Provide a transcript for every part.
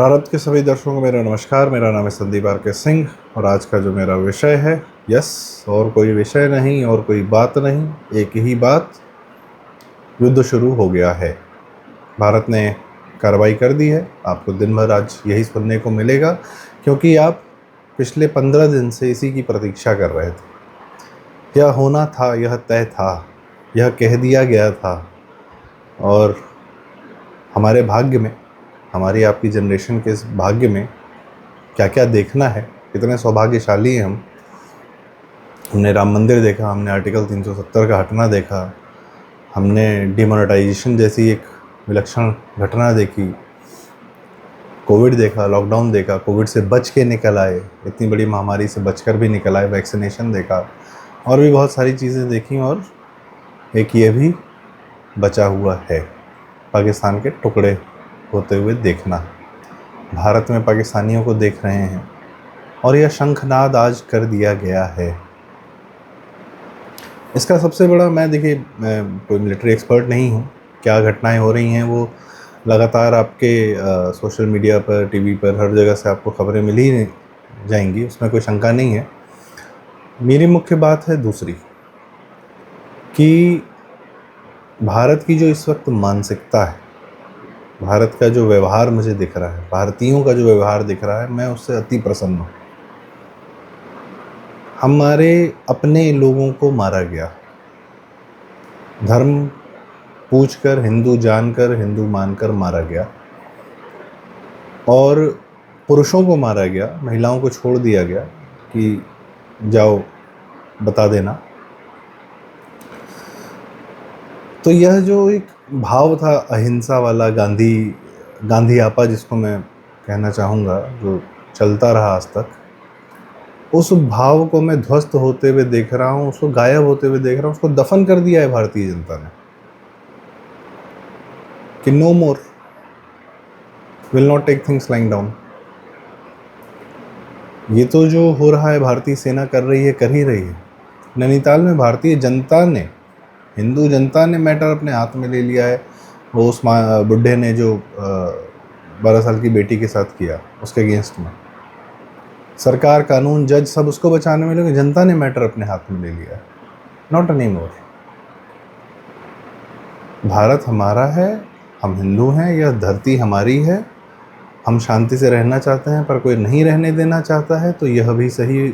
प्रारब्ध के सभी दर्शकों को मेरा नमस्कार। मेरा नाम है संदीप आर.के. सिंह और आज का जो मेरा विषय है, और कोई विषय नहीं और कोई बात नहीं, एक ही बात, युद्ध शुरू हो गया है। भारत ने कार्रवाई कर दी है। आपको दिन भर आज यही सुनने को मिलेगा क्योंकि आप पिछले 15 दिन से इसी की प्रतीक्षा कर रहे थे। यह होना था, यह तय था, यह कह दिया गया था और हमारे भाग्य में, हमारी आपकी जनरेशन के इस भाग्य में क्या क्या देखना है। कितने सौभाग्यशाली हैं हम। हमने राम मंदिर देखा, हमने आर्टिकल 370 का हटना देखा, हमने डिमोनेटाइजेशन जैसी एक विलक्षण घटना देखी, कोविड देखा, लॉकडाउन देखा, कोविड से बच के निकल आए, इतनी बड़ी महामारी से बचकर भी निकल आए, वैक्सीनेशन देखा और भी बहुत सारी चीज़ें देखी। और एक ये भी बचा हुआ है, पाकिस्तान के टुकड़े होते हुए देखना। भारत में पाकिस्तानियों को देख रहे हैं और यह शंखनाद आज कर दिया गया है। इसका सबसे बड़ा, मैं कोई मिलिट्री एक्सपर्ट नहीं हूँ, क्या घटनाएं हो रही हैं वो लगातार आपके सोशल मीडिया पर, टीवी पर, हर जगह से आपको खबरें मिल ही जाएंगी, उसमें कोई शंका नहीं है। मेरी मुख्य बात है दूसरी, कि भारत की जो इस वक्त मानसिकता है, भारत का जो व्यवहार मुझे दिख रहा है, भारतीयों का जो व्यवहार दिख रहा है, मैं उससे अति प्रसन्न हूँ। हमारे अपने लोगों को मारा गया, धर्म पूछकर, हिंदू जानकर, हिंदू मानकर मारा गया और पुरुषों को मारा गया, महिलाओं को छोड़ दिया गया कि जाओ बता देना। तो यह जो एक भाव था अहिंसा वाला, गांधी आपा जिसको मैं कहना चाहूँगा, जो चलता रहा आज तक, उस भाव को मैं ध्वस्त होते हुए देख रहा हूँ, उसको गायब होते हुए देख रहा हूँ। उसको दफन कर दिया है भारतीय जनता ने कि no more, will not take things lying down. ये तो जो हो रहा है भारतीय सेना कर रही है, कर ही रही है। नैनीताल में भारतीय जनता ने, हिंदू जनता ने मैटर अपने हाथ में ले लिया है। वो उस बुढ़े ने जो 12 साल की बेटी के साथ किया, उसके अगेंस्ट में सरकार, कानून, जज सब उसको बचाने में लगे। जनता ने मैटर अपने हाथ में ले लिया है। Not any more. भारत हमारा है, हम हिंदू हैं, यह धरती हमारी है। हम शांति से रहना चाहते हैं पर कोई नहीं रहने देना चाहता है, तो यह भी सही,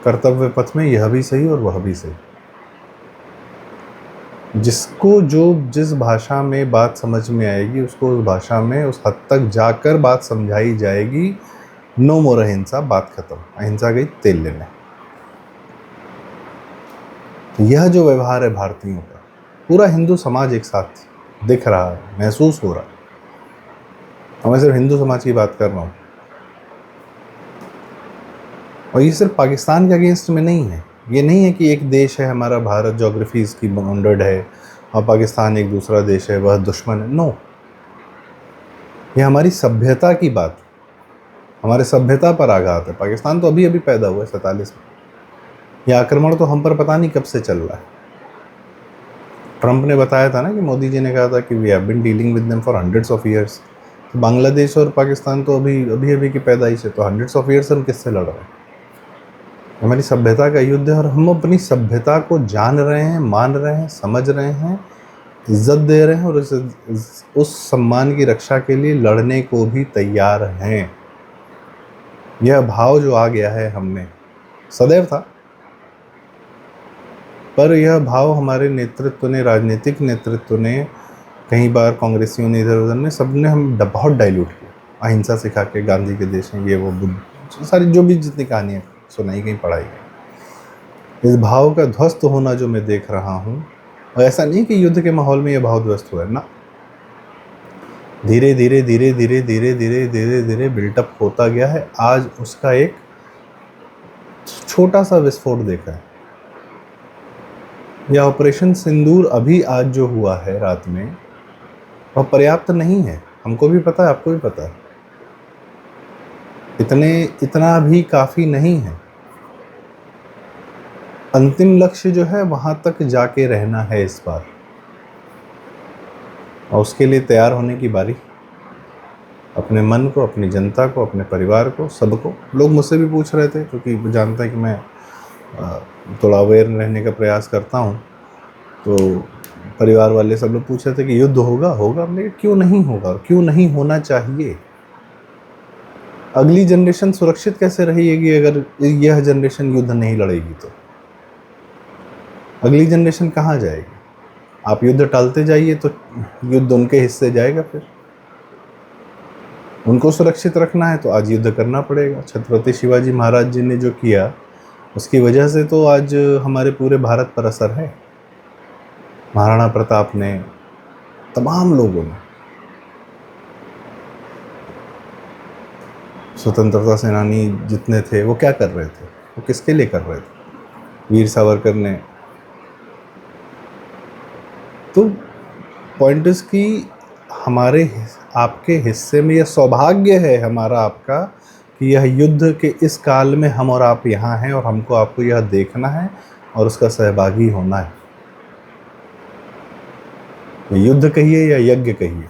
कर्तव्य पथ में यह भी सही और वह भी सही। जिसको जो जिस भाषा में बात समझ में आएगी, उसको उस भाषा में उस हद तक जाकर बात समझाई जाएगी। नो मोर अहिंसा, बात खत्म, अहिंसा गई तेल लेने। यह जो व्यवहार है भारतीयों का, पूरा हिंदू समाज एक साथ दिख रहा है, महसूस हो रहा है। और मैं सिर्फ हिंदू समाज की बात कर रहा हूँ, और ये सिर्फ पाकिस्तान के अगेंस्ट में नहीं है। ये नहीं है कि एक देश है हमारा भारत, ज्योग्राफी इसकी बाउंडेड है, और पाकिस्तान एक दूसरा देश है, वह दुश्मन है। नो, ये हमारी सभ्यता की बात, हमारे सभ्यता पर आघात है। पाकिस्तान तो अभी अभी पैदा हुआ है 47 में। यह आक्रमण तो हम पर पता नहीं कब से चल रहा है। ट्रंप ने बताया था ना, कि मोदी जी ने कहा था कि we have been dealing with them for hundreds of years. तो बांग्लादेश और पाकिस्तान तो अभी अभी की पैदाइश है, तो हंड्रेड्स ऑफ ईयर्स हम किससे लड़ रहे हैं? हमारी सभ्यता का युद्ध है और हम अपनी सभ्यता को जान रहे हैं, मान रहे हैं, समझ रहे हैं, इज्जत दे रहे हैं और उस सम्मान की रक्षा के लिए लड़ने को भी तैयार हैं। यह भाव जो आ गया है हम में, सदैव था, पर यह भाव हमारे नेतृत्व ने, राजनीतिक नेतृत्व ने, कई बार कांग्रेसियों ने, इधर उधर ने, सबने हम बहुत डाइल्यूट किया। अहिंसा सिखा के, गांधी के देश में, ये वो बुद्ध, सारी जो भी जितनी कहानियाँ सुनाई गई, पढ़ाई गई, इस भाव का ध्वस्त होना जो मैं देख रहा हूँ। और ऐसा नहीं कि युद्ध के माहौल में यह भाव ध्वस्त हुआ है ना, धीरे धीरे धीरे धीरे धीरे धीरे धीरे धीरे बिल्टअप होता गया है। आज उसका एक छोटा सा विस्फोट देखा है। यह ऑपरेशन सिंदूर अभी आज जो हुआ है रात में, वह पर्याप्त नहीं है। हमको भी पता है, आपको भी पता है। इतना भी काफ़ी नहीं है। अंतिम लक्ष्य जो है वहाँ तक जाके रहना है इस बार, और उसके लिए तैयार होने की बारी। अपने मन को, अपनी जनता को, अपने परिवार को, सबको। लोग मुझसे भी पूछ रहे थे, क्योंकि वो जानते हैं कि मैं थोड़ा अवेयर रहने का प्रयास करता हूँ। तो परिवार वाले सब लोग पूछ रहे थे कि युद्ध होगा होगा। हमने कहा क्यों नहीं होगा, क्यों नहीं होना चाहिए। अगली जनरेशन सुरक्षित कैसे रहेगी अगर यह जनरेशन युद्ध नहीं लड़ेगी? तो अगली जनरेशन कहाँ जाएगी? आप युद्ध टालते जाइए तो युद्ध उनके हिस्से जाएगा। फिर उनको सुरक्षित रखना है तो आज युद्ध करना पड़ेगा। छत्रपति शिवाजी महाराज जी ने जो किया, उसकी वजह से तो आज हमारे पूरे भारत पर असर है। महाराणा प्रताप ने, तमाम लोगों ने, स्वतंत्रता सेनानी जितने थे वो क्या कर रहे थे, वो किसके लिए कर रहे थे? वीर सावरकर ने। तो पॉइंट इज कि हमारे, आपके हिस्से में यह सौभाग्य है हमारा, आपका, कि यह युद्ध के इस काल में हम और आप यहाँ हैं और हमको आपको यह देखना है और उसका सहभागी होना है। युद्ध कहिए या यज्ञ कहिए,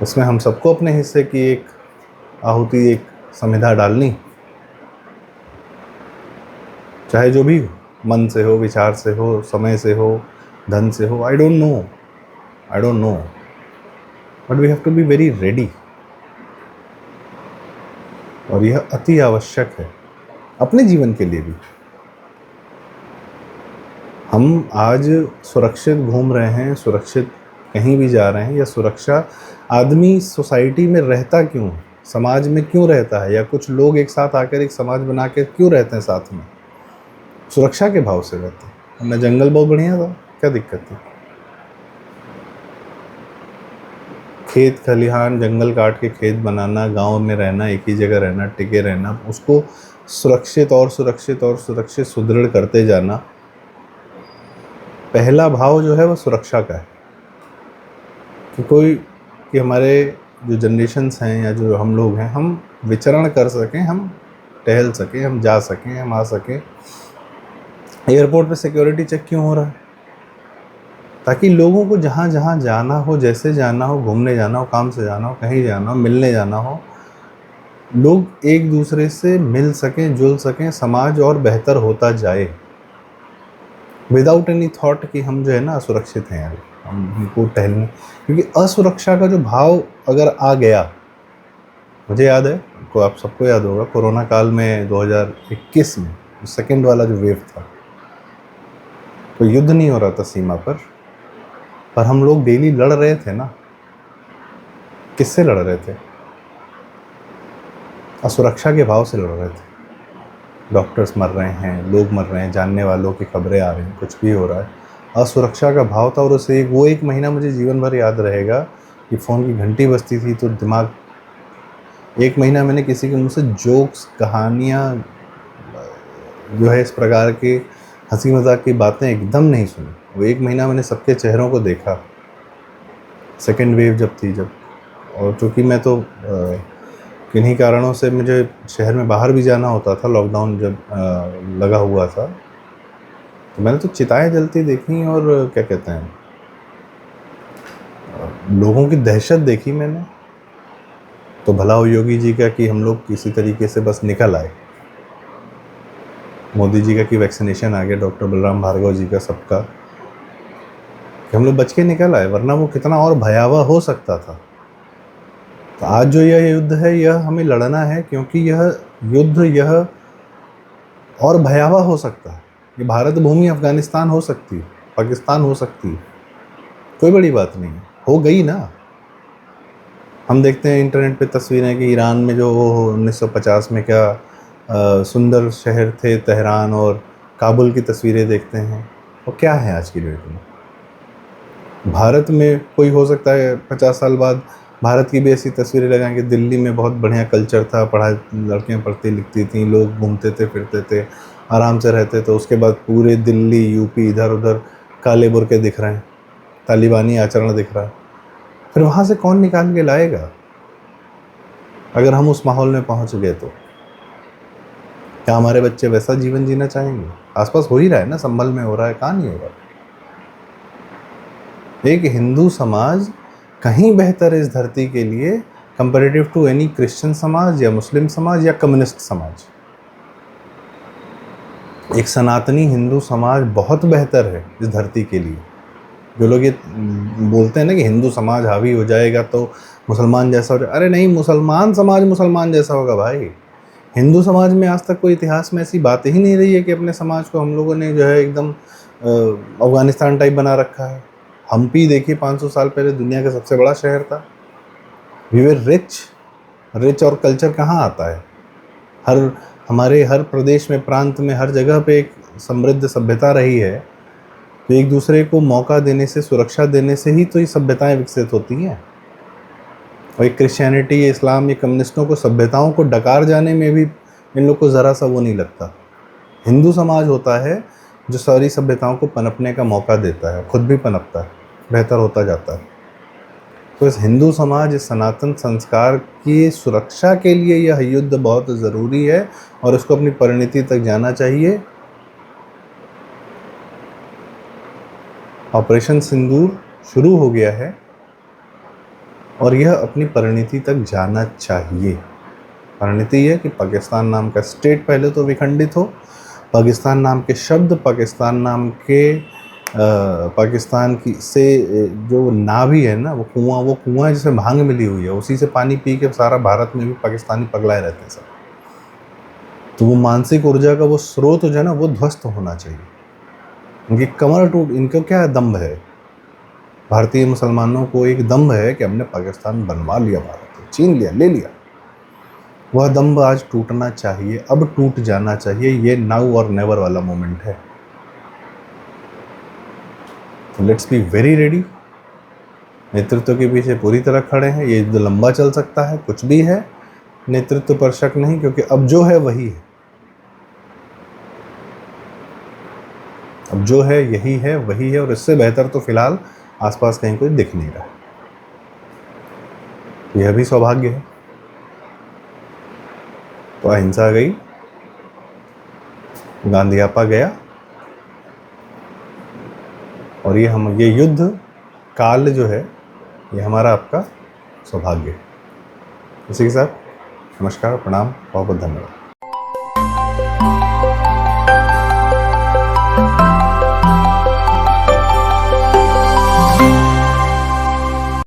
उसमें हम सबको अपने हिस्से की एक आहुति, एक संविधा डालनी, चाहे जो भी हो, मन से हो, विचार से हो, समय से हो, धन से हो। I don't know, but we have to be very ready. और यह अति आवश्यक है अपने जीवन के लिए भी। हम आज सुरक्षित घूम रहे हैं, सुरक्षित कहीं भी जा रहे हैं, या सुरक्षा आदमी सोसाइटी में रहता क्यों है, समाज में क्यों रहता है, या कुछ लोग एक साथ आकर एक समाज बना के क्यों रहते हैं साथ में? सुरक्षा के भाव से रहते हैं। वरना जंगल बहुत बढ़िया था, क्या दिक्कत थी? खेत खलिहान, जंगल काट के खेत बनाना, गांव में रहना, एक ही जगह रहना, टिके रहना, उसको सुरक्षित और सुरक्षित और सुरक्षित सुदृढ़ करते जाना। पहला भाव जो है वो सुरक्षा का है कि हमारे जो जनरेशन्स हैं या जो हम लोग हैं, हम विचरण कर सकें, हम टहल सकें, हम जा सकें, हम आ सकें। एयरपोर्ट पे सिक्योरिटी चेक क्यों हो रहा है? ताकि लोगों को जहाँ जहाँ जाना हो, जैसे जाना हो, घूमने जाना हो, काम से जाना हो, कहीं जाना हो, मिलने जाना हो, लोग एक दूसरे से मिल सकें, जुल सकें, समाज और बेहतर होता जाए, विदाउट एनी थॉट कि हम जो है ना असुरक्षित हैं यार, हमको टहलने। क्योंकि असुरक्षा का जो भाव अगर आ गया, मुझे याद है, को आप सबको याद होगा, कोरोना काल में 2021 में सेकेंड वाला जो वेव था, तो युद्ध नहीं हो रहा था सीमा पर हम लोग डेली लड़ रहे थे ना। किससे लड़ रहे थे? असुरक्षा के भाव से लड़ रहे थे। डॉक्टर्स मर रहे हैं, लोग मर रहे हैं, जानने वालों की खबरें आ रही हैं, कुछ भी हो रहा है, असुरक्षा का भाव था। और उसे वो एक महीना मुझे जीवन भर याद रहेगा कि फ़ोन की घंटी बजती थी तो दिमाग, एक महीना मैंने किसी के मुँह से जोक्स, कहानियाँ, जो है इस प्रकार के हंसी मजाक की बातें एकदम नहीं सुनी। वो एक महीना मैंने सबके चेहरों को देखा, सेकेंड वेव जब थी, जब। और चूँकि मैं तो किन्हीं कारणों से मुझे शहर में बाहर भी जाना होता था, लॉकडाउन जब लगा हुआ था, तो मैंने तो चिताएं जलती देखी और क्या कहते हैं, लोगों की दहशत देखी मैंने। तो भला हो योगी जी का कि हम लोग किसी तरीके से बस निकल आए। मोदी जी का कि वैक्सीनेशन आ गया, डॉक्टर बलराम भार्गव जी का, सबका, कि हम लोग बच के निकल आए, वरना वो कितना और भयावह हो सकता था। तो आज जो यह युद्ध है, यह हमें लड़ना है, क्योंकि यह युद्ध, यह और भयावह हो सकता है। ये भारत भूमि अफगानिस्तान हो सकती है, पाकिस्तान हो सकती है, कोई बड़ी बात नहीं है, हो गई ना। हम देखते हैं इंटरनेट पे तस्वीरें कि ईरान में जो 1950 में क्या सुंदर शहर थे तेहरान, और काबुल की तस्वीरें देखते हैं, और क्या है आज की डेट में। भारत में कोई हो सकता है 50 साल बाद भारत की भी ऐसी तस्वीरें लगाएंगे, दिल्ली में बहुत बढ़िया कल्चर था, पढ़ाई, लड़कियां पढ़ती लिखती थीं, लोग घूमते थे, फिरते थे, आराम से रहते थे। उसके बाद पूरे दिल्ली, यूपी, इधर उधर काले बुर्के दिख रहे हैं, तालिबानी आचरण दिख रहा है। फिर वहाँ से कौन निकाल के लाएगा? अगर हम उस माहौल में पहुँच गए तो क्या हमारे बच्चे वैसा जीवन जीना चाहेंगे? आसपास हो ही रहा है ना, संभल में हो रहा है, कहाँ नहीं हो रहा। एक हिंदू समाज कहीं बेहतर है इस धरती के लिए कंपैरेटिव टू एनी क्रिश्चियन समाज या मुस्लिम समाज या कम्युनिस्ट समाज। एक सनातनी हिंदू समाज बहुत बेहतर है इस धरती के लिए। जो लोग ये बोलते हैं ना कि हिंदू समाज हावी हो जाएगा तो मुसलमान जैसा हो जाएगा, अरे नहीं, मुसलमान समाज मुसलमान जैसा होगा भाई। हिंदू समाज में आज तक कोई इतिहास में ऐसी बात ही नहीं रही है कि अपने समाज को हम लोगों ने जो है एकदम अफगानिस्तान टाइप बना रखा है। हम्पी देखिए 500 साल पहले दुनिया का सबसे बड़ा शहर था। वी वर रिच और कल्चर कहाँ आता है? हमारे हर प्रदेश में, प्रांत में, हर जगह पे एक समृद्ध सभ्यता रही है। तो एक दूसरे को मौका देने से, सुरक्षा देने से ही तो ये सभ्यताएं विकसित होती हैं। और एक क्रिश्चियनिटी, ये इस्लाम, ये कम्युनिस्टों को सभ्यताओं को डकार जाने में भी इन लोग को ज़रा सा वो नहीं लगता। हिंदू समाज होता है जो सारी सभ्यताओं को पनपने का मौका देता है, खुद भी पनपता है, बेहतर होता जाता है। तो इस हिंदू समाज, इस सनातन संस्कार की सुरक्षा के लिए यह युद्ध बहुत ज़रूरी है और इसको अपनी परिणति तक जाना चाहिए। ऑपरेशन सिंदूर शुरू हो गया है और यह अपनी परिणति तक जाना चाहिए। परिणति है कि पाकिस्तान नाम का स्टेट पहले तो विखंडित हो, पाकिस्तान नाम के शब्द, पाकिस्तान नाम के पाकिस्तान की से जो नाभि है ना, वो कुआं है जिसमें भांग मिली हुई है, उसी से पानी पी के सारा भारत में भी पाकिस्तानी पगलाए रहते हैं सब। तो वो मानसिक ऊर्जा का वो स्रोत जो है ना, वो ध्वस्त होना चाहिए। उनकी कमर टूट, इनका क्या दम्भ है? भारतीय मुसलमानों को एक दम्भ है कि हमने पाकिस्तान बनवा लिया, भारत छीन लिया, ले लिया। वह दम्भ आज टूटना चाहिए, अब टूट जाना चाहिए। ये नाउ और नेवर वाला मोमेंट है। Let's be very ready. नेतृत्व के पीछे पूरी तरह खड़े हैं। ये युद्ध लंबा चल सकता है, कुछ भी है, नेतृत्व पर शक नहीं, क्योंकि अब जो है वही है। अब जो है यही है, वही है, और इससे बेहतर तो फिलहाल आसपास कहीं कोई दिख नहीं रहा। यह भी सौभाग्य है। तो अहिंसा गई, गांधी आपा गया, और ये युद्ध काल जो है, ये हमारा आपका सौभाग्य है। इसी के साथ नमस्कार, प्रणाम, बहुत बहुत धन्यवाद।